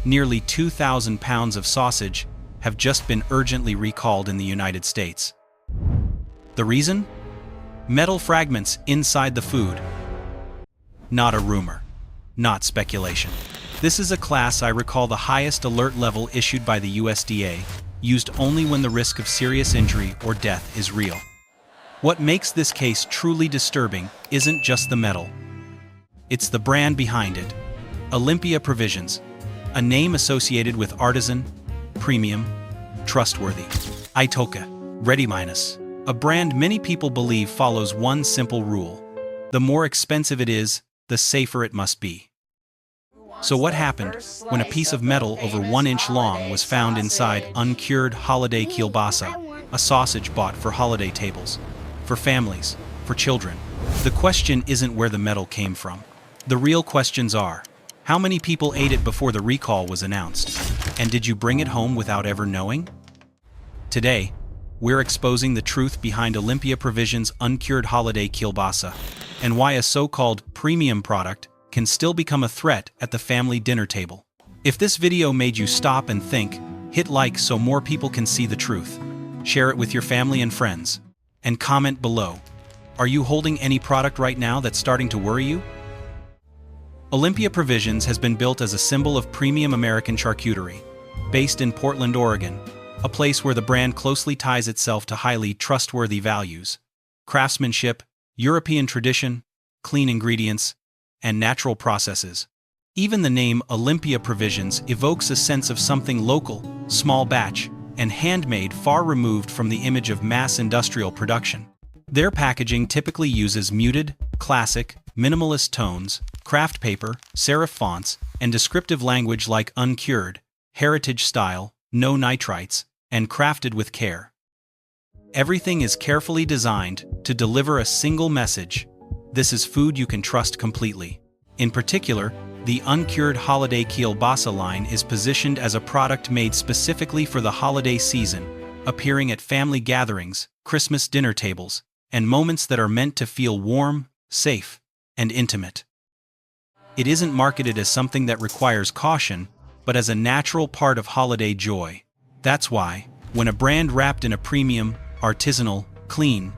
nearly 2,000 pounds of sausage have just been urgently recalled in the United States. The reason? Metal fragments inside the food. Not a rumor. Not speculation. This is a class I recall the highest alert level issued by the USDA, used only when the risk of serious injury or death is real. What makes this case truly disturbing isn't just the metal. It's the brand behind it. Olympia Provisions, a name associated with artisan, premium, trustworthy. Itoka, ready minus. A brand many people believe follows one simple rule. The more expensive it is, the safer it must be. So what happened when a piece of metal over 1 inch long was found inside uncured holiday kielbasa, a sausage bought for holiday tables, for families, for children? The question isn't where the metal came from. The real questions are, how many people ate it before the recall was announced? And did you bring it home without ever knowing? Today, we're exposing the truth behind Olympia Provisions' uncured holiday kielbasa, and why a so-called premium product can still become a threat at the family dinner table. If this video made you stop and think, hit like so more people can see the truth. Share it with your family and friends. And comment below. Are you holding any product right now that's starting to worry you? Olympia Provisions has been built as a symbol of premium American charcuterie, based in Portland, Oregon, a place where the brand closely ties itself to highly trustworthy values: craftsmanship, European tradition, clean ingredients, and natural processes. Even the name Olympia Provisions evokes a sense of something local, small batch, and handmade, far removed from the image of mass industrial production. Their packaging typically uses muted, classic, minimalist tones, craft paper, serif fonts, and descriptive language like uncured, heritage style, no nitrites, and crafted with care. Everything is carefully designed to deliver a single message: this is food you can trust completely. In particular, the uncured holiday kielbasa line is positioned as a product made specifically for the holiday season, appearing at family gatherings, Christmas dinner tables, and moments that are meant to feel warm, safe, and intimate. It isn't marketed as something that requires caution, but as a natural part of holiday joy. That's why, when a brand wrapped in a premium, artisanal, clean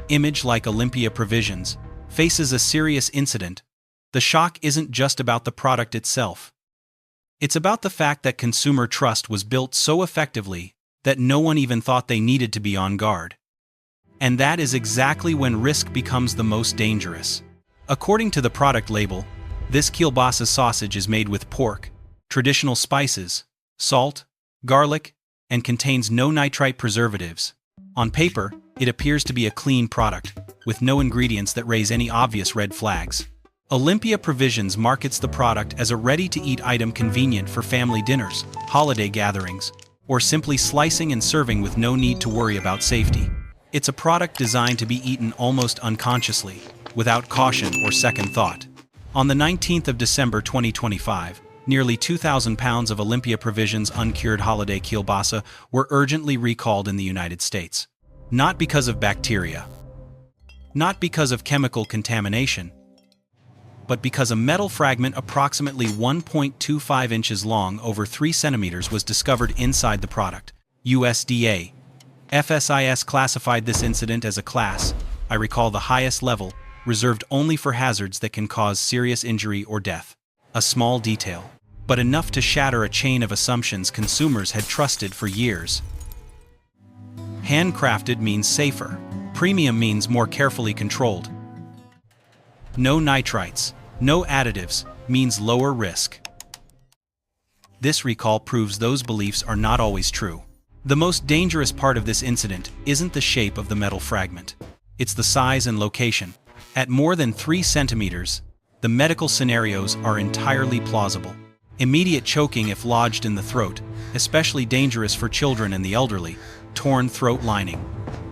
image like Olympia Provisions faces a serious incident, the shock isn't just about the product itself. It's about the fact that consumer trust was built so effectively that no one even thought they needed to be on guard. And that is exactly when risk becomes the most dangerous. According to the product label, this kielbasa sausage is made with pork, traditional spices, salt, garlic, and contains no nitrite preservatives. On paper, it appears to be a clean product, with no ingredients that raise any obvious red flags. Olympia Provisions markets the product as a ready-to-eat item convenient for family dinners, holiday gatherings, or simply slicing and serving with no need to worry about safety. It's a product designed to be eaten almost unconsciously, without caution or second thought. On the 19th of December 2025, nearly 2,000 pounds of Olympia Provisions uncured holiday kielbasa were urgently recalled in the United States. Not because of bacteria, not because of chemical contamination, but because a metal fragment approximately 1.25 inches long, over 3 centimeters, was discovered inside the product. USDA FSIS classified this incident as a class, I recall the highest level, reserved only for hazards that can cause serious injury or death. A small detail, but enough to shatter a chain of assumptions consumers had trusted for years. Handcrafted means safer. Premium means more carefully controlled. No nitrites, no additives, means lower risk. This recall proves those beliefs are not always true. The most dangerous part of this incident isn't the shape of the metal fragment. It's the size and location. At more than 3 centimeters, the medical scenarios are entirely plausible. Immediate choking if lodged in the throat, especially dangerous for children and the elderly. Torn throat lining,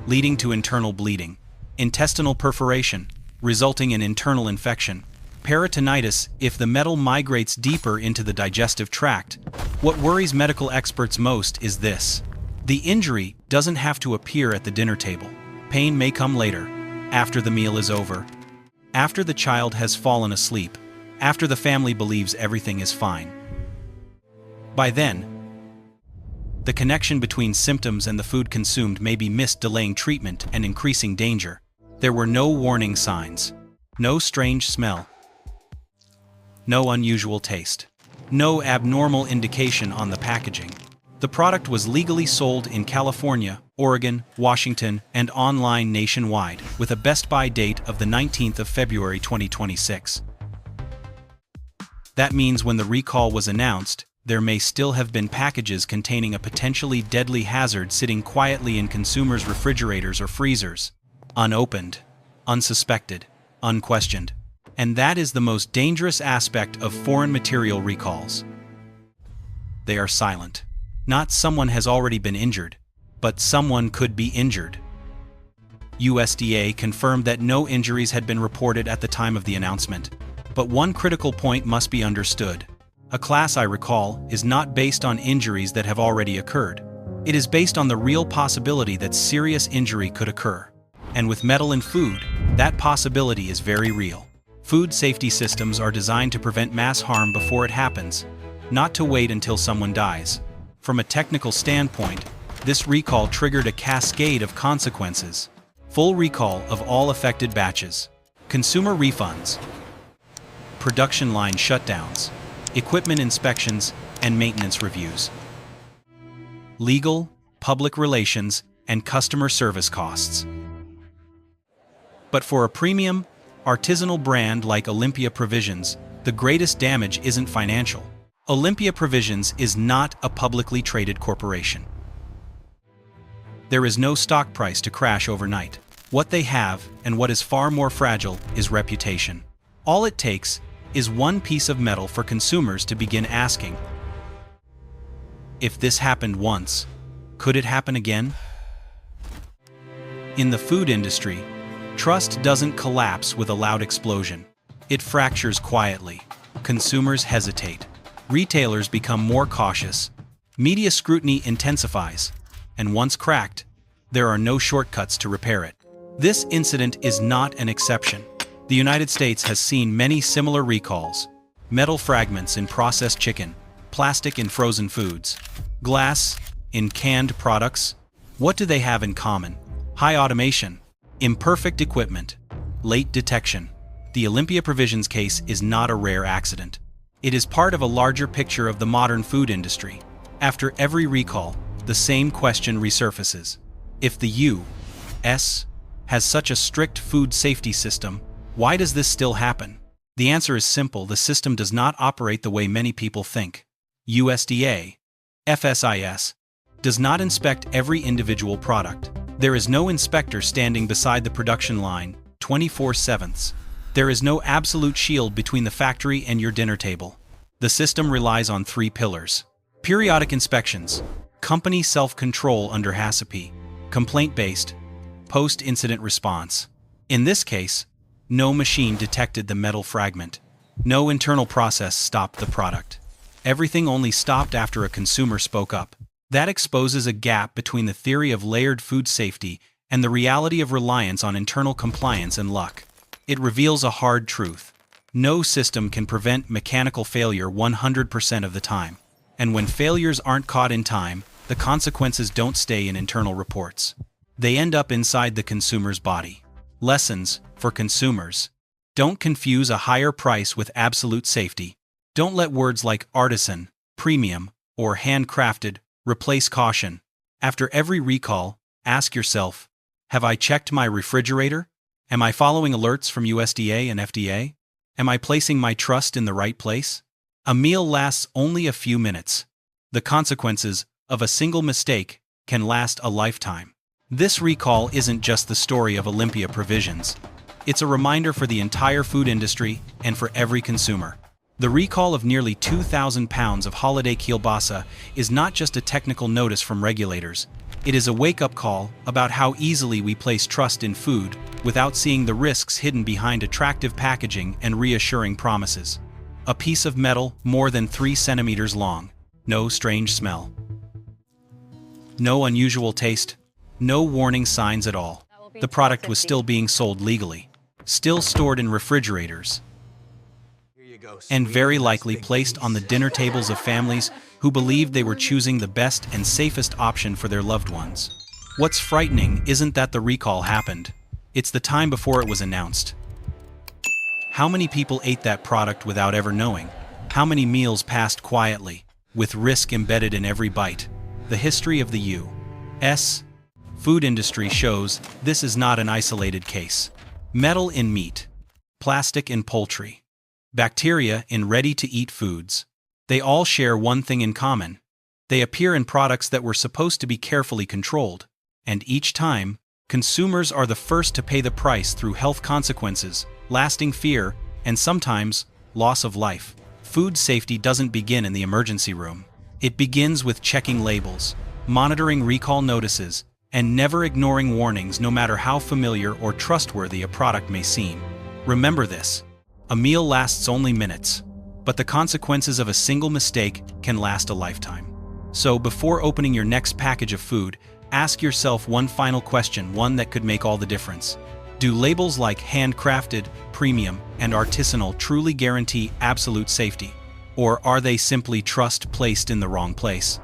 leading to internal bleeding. Intestinal perforation, resulting in internal infection. Peritonitis if the metal migrates deeper into the digestive tract. What worries medical experts most is this: the injury doesn't have to appear at the dinner table. Pain may come later, after the meal is over, after the child has fallen asleep, after the family believes everything is fine. By then, the connection between symptoms and the food consumed may be missed, delaying treatment and increasing danger. There were no warning signs, no strange smell, no unusual taste, no abnormal indication on the packaging. The product was legally sold in California, Oregon, Washington, and online nationwide, with a Best Buy date of the 19th of February 2026. That means when the recall was announced, there may still have been packages containing a potentially deadly hazard sitting quietly in consumers' refrigerators or freezers, unopened, unsuspected, unquestioned. And that is the most dangerous aspect of foreign material recalls. They are silent. Not someone has already been injured, but someone could be injured. USDA confirmed that no injuries had been reported at the time of the announcement. But one critical point must be understood. A Class I recall is not based on injuries that have already occurred. It is based on the real possibility that serious injury could occur. And with metal in food, that possibility is very real. Food safety systems are designed to prevent mass harm before it happens, not to wait until someone dies. From a technical standpoint, this recall triggered a cascade of consequences. Full recall of all affected batches, consumer refunds, production line shutdowns, equipment inspections, and maintenance reviews, legal, public relations, and customer service costs. But for a premium, artisanal brand like Olympia Provisions, the greatest damage isn't financial. Olympia Provisions is not a publicly traded corporation. There is no stock price to crash overnight. What they have, and what is far more fragile, is reputation. All it takes is one piece of metal for consumers to begin asking, if this happened once, could it happen again? In the food industry, trust doesn't collapse with a loud explosion. It fractures quietly. Consumers hesitate. Retailers become more cautious. Media scrutiny intensifies. And once cracked, there are no shortcuts to repair it. This incident is not an exception. The United States has seen many similar recalls. Metal fragments in processed chicken, plastic in frozen foods, glass in canned products. What do they have in common? High automation, imperfect equipment, late detection. The Olympia Provisions case is not a rare accident. It is part of a larger picture of the modern food industry. After every recall, the same question resurfaces. If the U.S. has such a strict food safety system, why does this still happen? The answer is simple: the system does not operate the way many people think. USDA, FSIS, does not inspect every individual product. There is no inspector standing beside the production line 24/7. There is no absolute shield between the factory and your dinner table. The system relies on three pillars: periodic inspections, company self-control under HACCP, complaint-based, post-incident response. In this case, no machine detected the metal fragment. No internal process stopped the product. Everything only stopped after a consumer spoke up. That exposes a gap between the theory of layered food safety and the reality of reliance on internal compliance and luck. It reveals a hard truth. No system can prevent mechanical failure 100% of the time. And when failures aren't caught in time, the consequences don't stay in internal reports. They end up inside the consumer's body. Lessons for consumers: don't confuse a higher price with absolute safety. Don't let words like artisan, premium, or handcrafted replace caution. After every recall, ask yourself, have I checked my refrigerator? Am I following alerts from USDA and FDA? Am I placing my trust in the right place? A meal lasts only a few minutes. The consequences of a single mistake can last a lifetime. This recall isn't just the story of Olympia Provisions. It's a reminder for the entire food industry and for every consumer. The recall of nearly 2,000 pounds of holiday kielbasa is not just a technical notice from regulators. It is a wake-up call about how easily we place trust in food without seeing the risks hidden behind attractive packaging and reassuring promises. A piece of metal more than 3 centimeters long. No strange smell. No unusual taste. No warning signs at all. The product was still being sold legally. Still stored in refrigerators. and very likely placed on the dinner tables of families who believed they were choosing the best and safest option for their loved ones. What's frightening isn't that the recall happened, it's the time before it was announced. How many people ate that product without ever knowing? How many meals passed quietly, with risk embedded in every bite? The history of the U.S. food industry shows this is not an isolated case. Metal in meat, plastic in poultry, bacteria in ready-to-eat foods. They all share one thing in common. They appear in products that were supposed to be carefully controlled. And each time, consumers are the first to pay the price through health consequences, lasting fear, and sometimes, loss of life. Food safety doesn't begin in the emergency room. It begins with checking labels, monitoring recall notices, and never ignoring warnings no matter how familiar or trustworthy a product may seem. Remember this: a meal lasts only minutes, but the consequences of a single mistake can last a lifetime. So before opening your next package of food, ask yourself one final question, one that could make all the difference. Do labels like handcrafted, premium, and artisanal truly guarantee absolute safety? Or are they simply trust placed in the wrong place?